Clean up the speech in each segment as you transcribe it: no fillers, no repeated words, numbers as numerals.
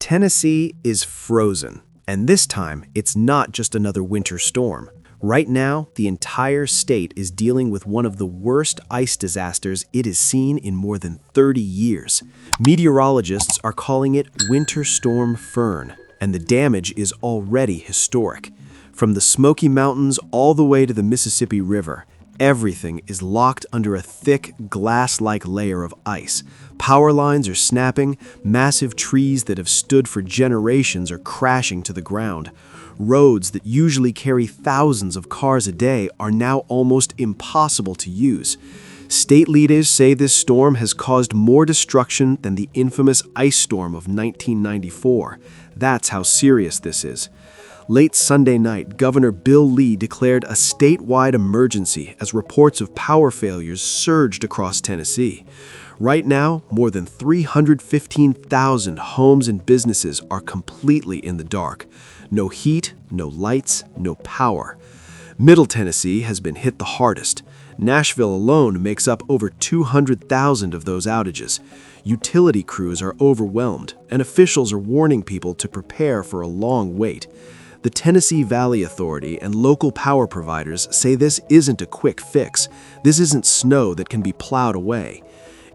Tennessee is frozen, and this time it's not just another winter storm. Right now, the entire state is dealing with one of the worst ice disasters it has seen in more than 30 years. Meteorologists are calling it Winter Storm Fern, and the damage is already historic. From the Smoky Mountains all the way to the Mississippi River, everything is locked under a thick, glass-like layer of ice. Power lines are snapping, massive trees that have stood for generations are crashing to the ground. Roads that usually carry thousands of cars a day are now almost impossible to use. State leaders say this storm has caused more destruction than the infamous ice storm of 1994. That's how serious this is. Late Sunday night, Governor Bill Lee declared a statewide emergency as reports of power failures surged across Tennessee. Right now, more than 315,000 homes and businesses are completely in the dark. No heat, no lights, no power. Middle Tennessee has been hit the hardest. Nashville alone makes up over 200,000 of those outages. Utility crews are overwhelmed, and officials are warning people to prepare for a long wait. The Tennessee Valley Authority and local power providers say this isn't a quick fix. This isn't snow that can be plowed away.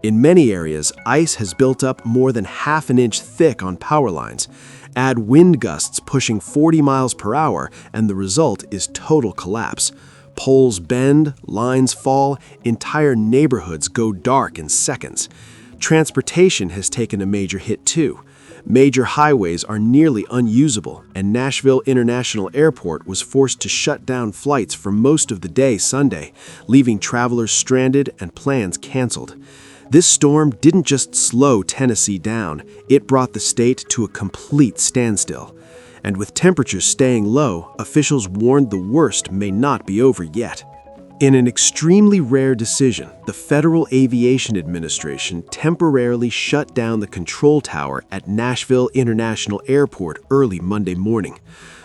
In many areas, ice has built up more than half an inch thick on power lines. Add wind gusts pushing 40 miles per hour, and the result is total collapse. Poles bend, lines fall, entire neighborhoods go dark in seconds. Transportation has taken a major hit too. Major highways are nearly unusable, and Nashville International Airport was forced to shut down flights for most of the day Sunday, leaving travelers stranded and plans canceled. This storm didn't just slow Tennessee down, it brought the state to a complete standstill. And with temperatures staying low, officials warned the worst may not be over yet. In an extremely rare decision, the Federal Aviation Administration temporarily shut down the control tower at Nashville International Airport early Monday morning.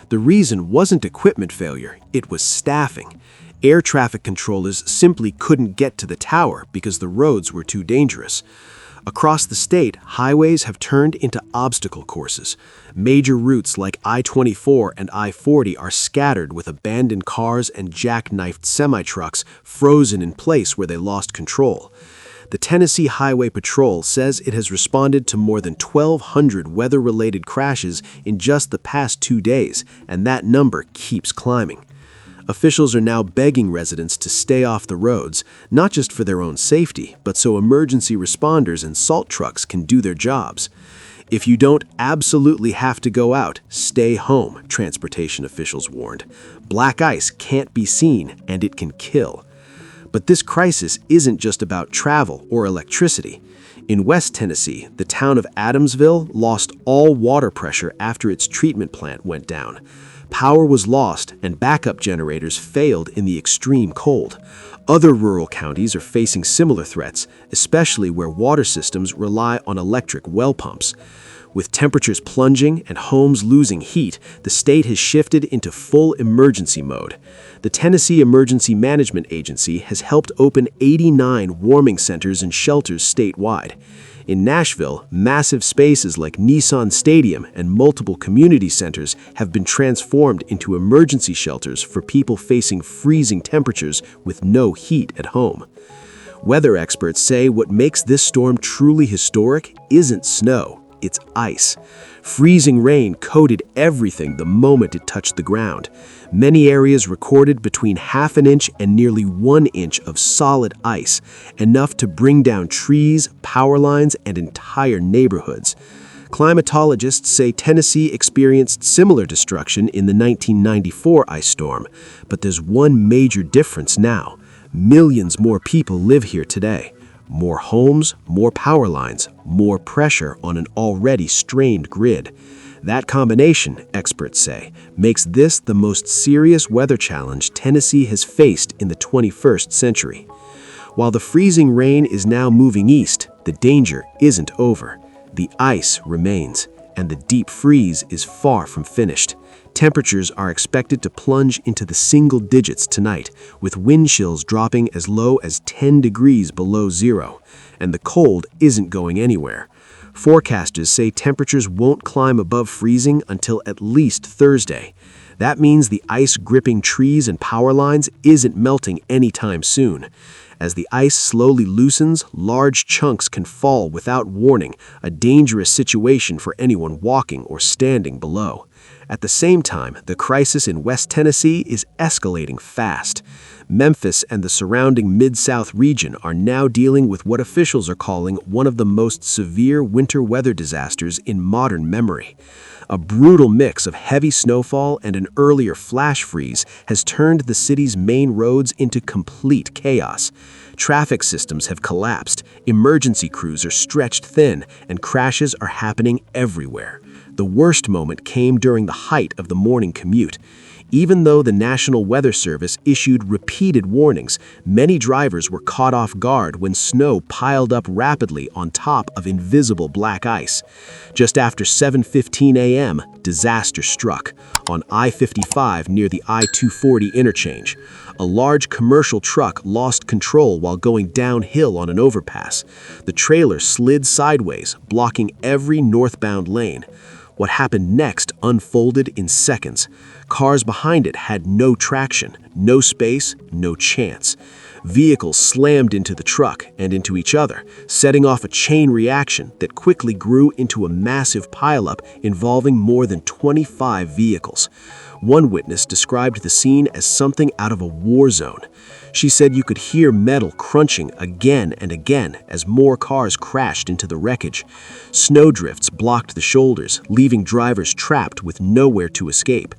The reason wasn't equipment failure, it was staffing. Air traffic controllers simply couldn't get to the tower because the roads were too dangerous. Across the state, highways have turned into obstacle courses. Major routes like I-24 and I-40 are scattered with abandoned cars and jackknifed semi-trucks frozen in place where they lost control. The Tennessee Highway Patrol says it has responded to more than 1,200 weather-related crashes in just the past 2 days, and that number keeps climbing. Officials are now begging residents to stay off the roads, not just for their own safety, but so emergency responders and salt trucks can do their jobs. If you don't absolutely have to go out, stay home, transportation officials warned. Black ice can't be seen, and it can kill. But this crisis isn't just about travel or electricity. In West Tennessee, the town of Adamsville lost all water pressure after its treatment plant went down. Power was lost and backup generators failed in the extreme cold. Other rural counties are facing similar threats, especially where water systems rely on electric well pumps. With temperatures plunging and homes losing heat, the state has shifted into full emergency mode. The Tennessee Emergency Management Agency has helped open 89 warming centers and shelters statewide. In Nashville, massive spaces like Nissan Stadium and multiple community centers have been transformed into emergency shelters for people facing freezing temperatures with no heat at home. Weather experts say what makes this storm truly historic isn't snow, it's ice. Freezing rain coated everything the moment it touched the ground. Many areas recorded between half an inch and nearly 1 inch of solid ice, enough to bring down trees, power lines, and entire neighborhoods. Climatologists say Tennessee experienced similar destruction in the 1994 ice storm, but there's one major difference now. Millions more people live here today. More homes, more power lines, more pressure on an already strained grid. That combination, experts say, makes this the most serious weather challenge Tennessee has faced in the 21st century. While the freezing rain is now moving east, the danger isn't over. The ice remains, and the deep freeze is far from finished. Temperatures are expected to plunge into the single digits tonight, with wind chills dropping as low as 10 degrees below zero, and the cold isn't going anywhere. Forecasters say temperatures won't climb above freezing until at least Thursday. That means the ice gripping trees and power lines isn't melting anytime soon. As the ice slowly loosens, large chunks can fall without warning, a dangerous situation for anyone walking or standing below. At the same time, the crisis in West Tennessee is escalating fast. Memphis and the surrounding Mid-South region are now dealing with what officials are calling one of the most severe winter weather disasters in modern memory. A brutal mix of heavy snowfall and an earlier flash freeze has turned the city's main roads into complete chaos. Traffic systems have collapsed, emergency crews are stretched thin, and crashes are happening everywhere. The worst moment came during the height of the morning commute. Even though the National Weather Service issued repeated warnings, many drivers were caught off guard when snow piled up rapidly on top of invisible black ice. Just after 7:15 a.m., disaster struck on I-55 near the I-240 interchange. A large commercial truck lost control while going downhill on an overpass. The trailer slid sideways, blocking every northbound lane. What happened next unfolded in seconds. Cars behind it had no traction, no space, no chance. Vehicles slammed into the truck and into each other, setting off a chain reaction that quickly grew into a massive pileup involving more than 25 vehicles. One witness described the scene as something out of a war zone. She said you could hear metal crunching again and again as more cars crashed into the wreckage. Snowdrifts blocked the shoulders, leaving drivers trapped with nowhere to escape.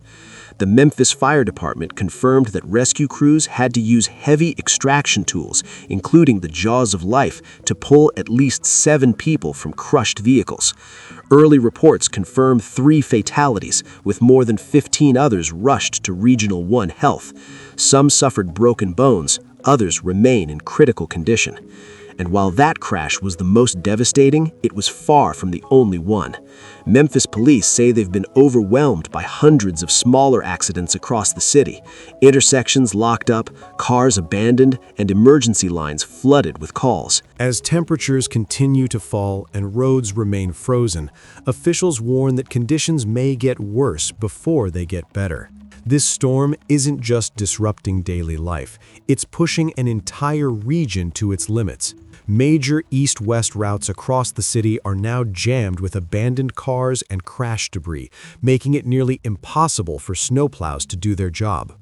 The Memphis Fire Department confirmed that rescue crews had to use heavy extraction tools, including the jaws of life, to pull at least 7 people from crushed vehicles. Early reports confirm 3 fatalities, with more than 15 others rushed to Regional 1 Health. Some suffered broken bones, others remain in critical condition. And while that crash was the most devastating, it was far from the only one. Memphis police say they've been overwhelmed by hundreds of smaller accidents across the city. Intersections locked up, cars abandoned, and emergency lines flooded with calls. As temperatures continue to fall and roads remain frozen, officials warn that conditions may get worse before they get better. This storm isn't just disrupting daily life, it's pushing an entire region to its limits. Major east-west routes across the city are now jammed with abandoned cars and crash debris, making it nearly impossible for snowplows to do their job.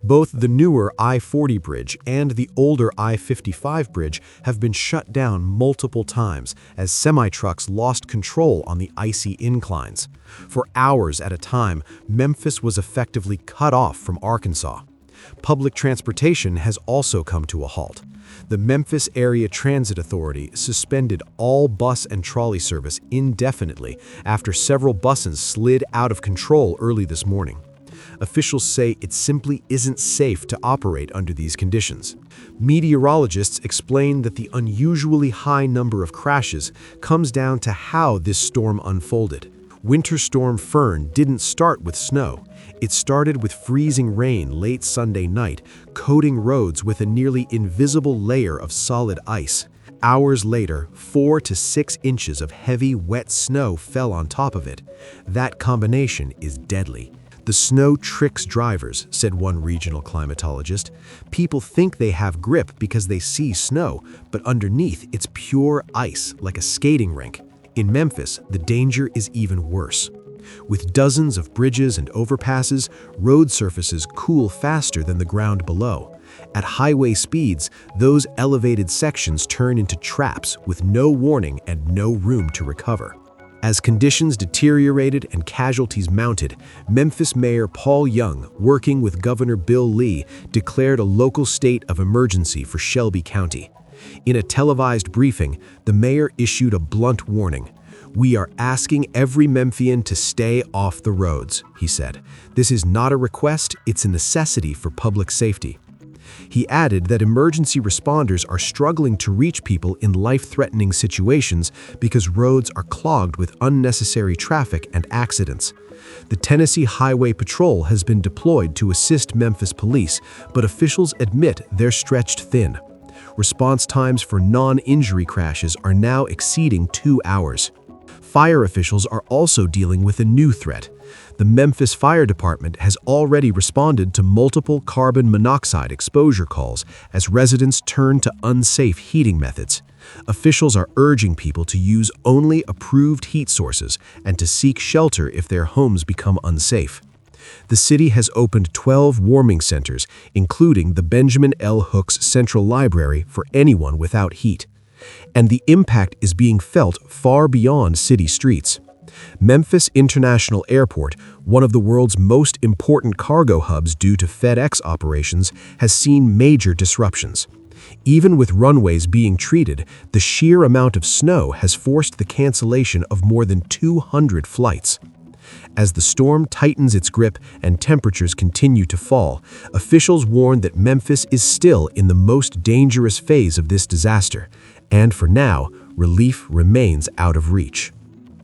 Both the newer I-40 bridge and the older I-55 bridge have been shut down multiple times as semi-trucks lost control on the icy inclines. For hours at a time, Memphis was effectively cut off from Arkansas. Public transportation has also come to a halt. The Memphis Area Transit Authority suspended all bus and trolley service indefinitely after several buses slid out of control early this morning. Officials say it simply isn't safe to operate under these conditions. Meteorologists explain that the unusually high number of crashes comes down to how this storm unfolded. Winter Storm Fern didn't start with snow. It started with freezing rain late Sunday night, coating roads with a nearly invisible layer of solid ice. Hours later, 4 to 6 inches of heavy, wet snow fell on top of it. That combination is deadly. The snow tricks drivers, said one regional climatologist. People think they have grip because they see snow, but underneath it's pure ice, like a skating rink. In Memphis, the danger is even worse. With dozens of bridges and overpasses, road surfaces cool faster than the ground below. At highway speeds, those elevated sections turn into traps with no warning and no room to recover. As conditions deteriorated and casualties mounted, Memphis Mayor Paul Young, working with Governor Bill Lee, declared a local state of emergency for Shelby County. In a televised briefing, the mayor issued a blunt warning. "We are asking every Memphian to stay off the roads," he said. "This is not a request, it's a necessity for public safety." He added that emergency responders are struggling to reach people in life-threatening situations because roads are clogged with unnecessary traffic and accidents. The Tennessee Highway Patrol has been deployed to assist Memphis police, but officials admit they're stretched thin. Response times for non-injury crashes are now exceeding 2 hours. fire officials are also dealing with a new threat. The Memphis Fire Department has already responded to multiple carbon monoxide exposure calls as residents turn to unsafe heating methods. Officials are urging people to use only approved heat sources and to seek shelter if their homes become unsafe. The city has opened 12 warming centers, including the Benjamin L. Hooks Central Library for anyone without heat. And the impact is being felt far beyond city streets. Memphis International Airport, one of the world's most important cargo hubs due to FedEx operations, has seen major disruptions. Even with runways being treated, the sheer amount of snow has forced the cancellation of more than 200 flights. As the storm tightens its grip and temperatures continue to fall, officials warn that Memphis is still in the most dangerous phase of this disaster, and for now, relief remains out of reach.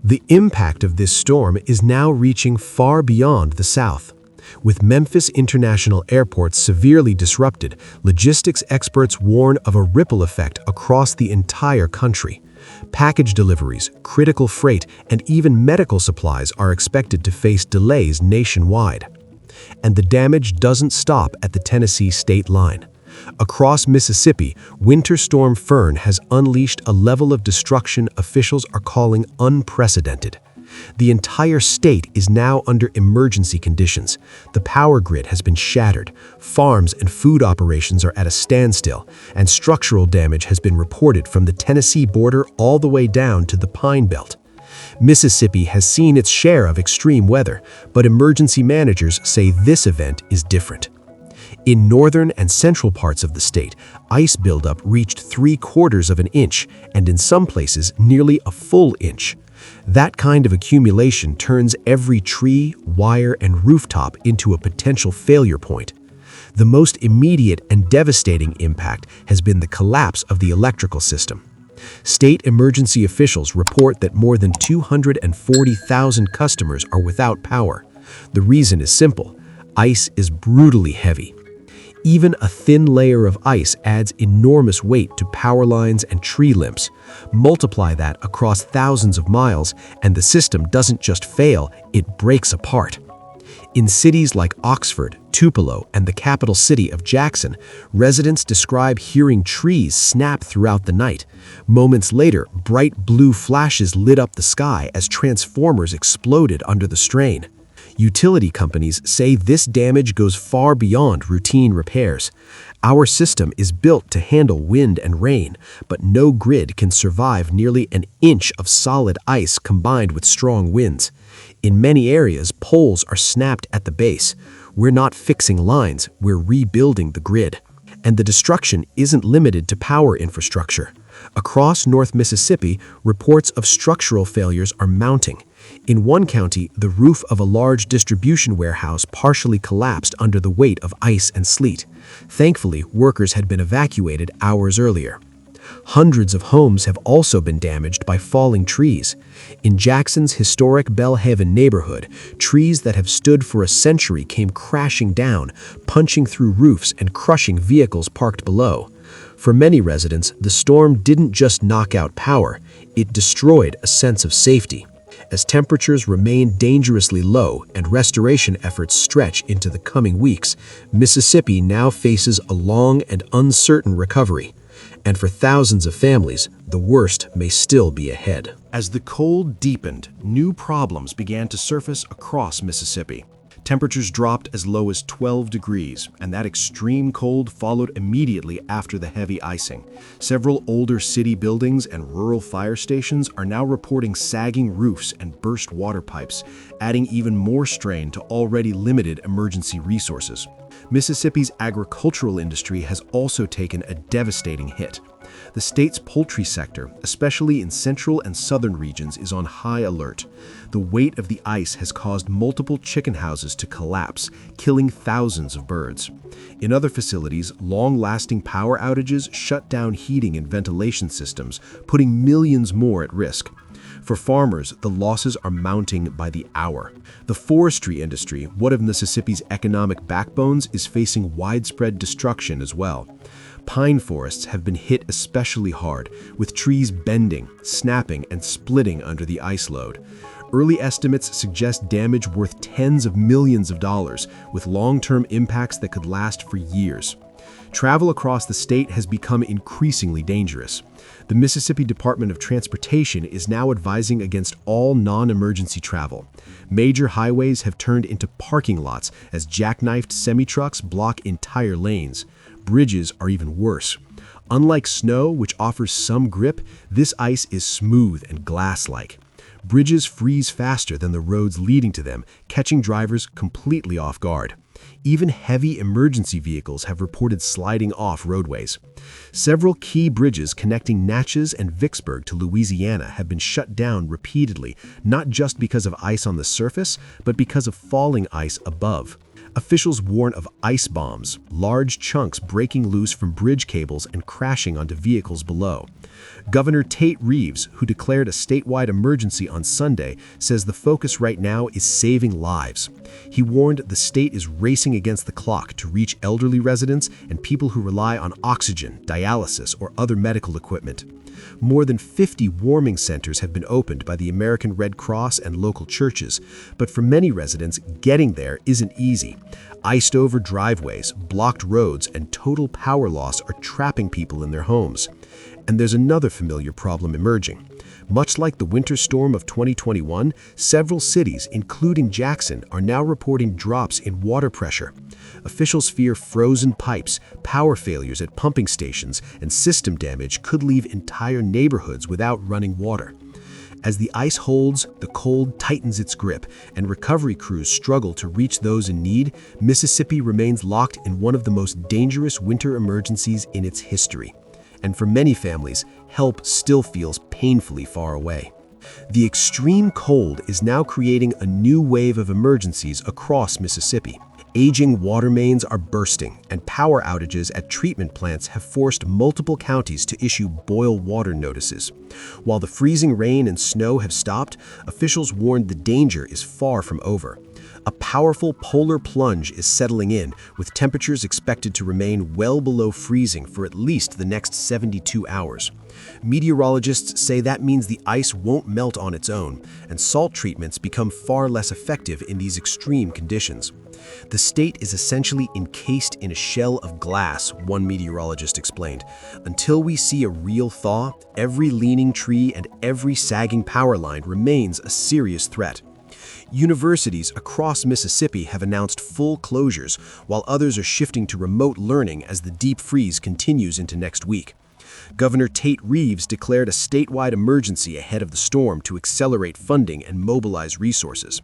The impact of this storm is now reaching far beyond the South. With Memphis International Airport severely disrupted, logistics experts warn of a ripple effect across the entire country. Package deliveries, critical freight, and even medical supplies are expected to face delays nationwide. And the damage doesn't stop at the Tennessee state line. Across Mississippi, Winter Storm Fern has unleashed a level of destruction officials are calling unprecedented. The entire state is now under emergency conditions. The power grid has been shattered, farms and food operations are at a standstill, and structural damage has been reported from the Tennessee border all the way down to the Pine Belt. Mississippi has seen its share of extreme weather, but emergency managers say this event is different. In northern and central parts of the state, ice buildup reached 3/4 of an inch, and in some places, nearly a full inch. That kind of accumulation turns every tree, wire, and rooftop into a potential failure point. The most immediate and devastating impact has been the collapse of the electrical system. State emergency officials report that more than 240,000 customers are without power. The reason is simple: ice is brutally heavy. Even a thin layer of ice adds enormous weight to power lines and tree limbs. Multiply that across thousands of miles, and the system doesn't just fail, it breaks apart. In cities like Oxford, Tupelo, and the capital city of Jackson, residents describe hearing trees snap throughout the night. Moments later, bright blue flashes lit up the sky as transformers exploded under the strain. Utility companies say this damage goes far beyond routine repairs. Our system is built to handle wind and rain, but no grid can survive nearly an inch of solid ice combined with strong winds. In many areas, poles are snapped at the base. We're not fixing lines, we're rebuilding the grid. And the destruction isn't limited to power infrastructure. Across North Mississippi, reports of structural failures are mounting. In one county, the roof of a large distribution warehouse partially collapsed under the weight of ice and sleet. Thankfully, workers had been evacuated hours earlier. Hundreds of homes have also been damaged by falling trees. In Jackson's historic Bellhaven neighborhood, trees that have stood for a century came crashing down, punching through roofs and crushing vehicles parked below. For many residents, the storm didn't just knock out power, it destroyed a sense of safety. As temperatures remain dangerously low and restoration efforts stretch into the coming weeks, Mississippi now faces a long and uncertain recovery. And for thousands of families, the worst may still be ahead. As the cold deepened, new problems began to surface across Mississippi. Temperatures dropped as low as 12 degrees, and that extreme cold followed immediately after the heavy icing. Several older city buildings and rural fire stations are now reporting sagging roofs and burst water pipes, adding even more strain to already limited emergency resources. Mississippi's agricultural industry has also taken a devastating hit. The state's poultry sector, especially in central and southern regions, is on high alert. The weight of the ice has caused multiple chicken houses to collapse, killing thousands of birds. In other facilities, long-lasting power outages shut down heating and ventilation systems, putting millions more at risk. For farmers, the losses are mounting by the hour. The forestry industry, one of Mississippi's economic backbones, is facing widespread destruction as well. Pine forests have been hit especially hard, with trees bending, snapping, and splitting under the ice load. Early estimates suggest damage worth tens of millions of dollars, with long-term impacts that could last for years. Travel across the state has become increasingly dangerous. The Mississippi Department of Transportation is now advising against all non-emergency travel. Major highways have turned into parking lots as jackknifed semi-trucks block entire lanes. Bridges are even worse. Unlike snow, which offers some grip, this ice is smooth and glass-like. Bridges freeze faster than the roads leading to them, catching drivers completely off guard. Even heavy emergency vehicles have reported sliding off roadways. Several key bridges connecting Natchez and Vicksburg to Louisiana have been shut down repeatedly, not just because of ice on the surface, but because of falling ice above. Officials warn of ice bombs, large chunks breaking loose from bridge cables and crashing onto vehicles below. Governor Tate Reeves, who declared a statewide emergency on Sunday, says the focus right now is saving lives. He warned the state is racing against the clock to reach elderly residents and people who rely on oxygen, dialysis, or other medical equipment. More than 50 warming centers have been opened by the American Red Cross and local churches, but for many residents, getting there isn't easy. Iced-over driveways, blocked roads, and total power loss are trapping people in their homes. And there's another familiar problem emerging. Much like the winter storm of 2021, several cities, including Jackson, are now reporting drops in water pressure. Officials fear frozen pipes, power failures at pumping stations, and system damage could leave entire neighborhoods without running water. As the ice holds, the cold tightens its grip, and recovery crews struggle to reach those in need, Mississippi remains locked in one of the most dangerous winter emergencies in its history. And for many families, help still feels painfully far away. The extreme cold is now creating a new wave of emergencies across Mississippi. Aging water mains are bursting, and power outages at treatment plants have forced multiple counties to issue boil water notices. While the freezing rain and snow have stopped, officials warned the danger is far from over. A powerful polar plunge is settling in, with temperatures expected to remain well below freezing for at least the next 72 hours. Meteorologists say that means the ice won't melt on its own, and salt treatments become far less effective in these extreme conditions. The state is essentially encased in a shell of glass, one meteorologist explained. Until we see a real thaw, every leaning tree and every sagging power line remains a serious threat. Universities across Mississippi have announced full closures, while others are shifting to remote learning as the deep freeze continues into next week. Governor Tate Reeves declared a statewide emergency ahead of the storm to accelerate funding and mobilize resources.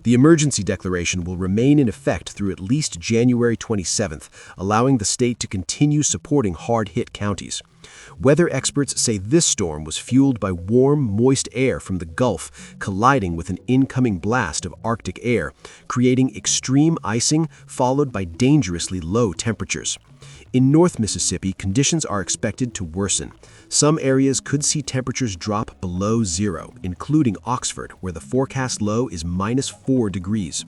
The emergency declaration will remain in effect through at least January 27th, allowing the state to continue supporting hard-hit counties. Weather experts say this storm was fueled by warm, moist air from the Gulf colliding with an incoming blast of Arctic air, creating extreme icing followed by dangerously low temperatures. In North Mississippi, conditions are expected to worsen. Some areas could see temperatures drop below zero, including Oxford, where the forecast low is -4 degrees.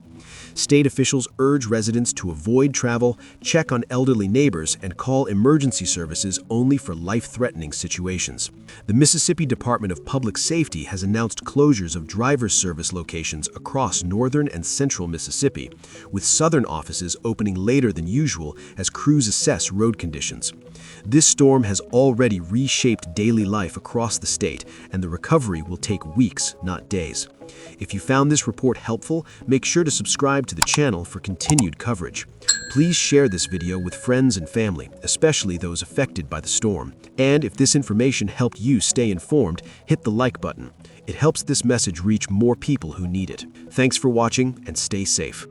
State officials urge residents to avoid travel, check on elderly neighbors, and call emergency services only for life-threatening situations. The Mississippi Department of Public Safety has announced closures of driver's service locations across northern and central Mississippi, with southern offices opening later than usual as crews assess road conditions. This storm has already reshaped daily life across the state, and the recovery will take weeks, not days. If you found this report helpful, make sure to subscribe to the channel for continued coverage. Please share this video with friends and family, especially those affected by the storm. And if this information helped you stay informed, hit the like button. It helps this message reach more people who need it. Thanks for watching, and stay safe.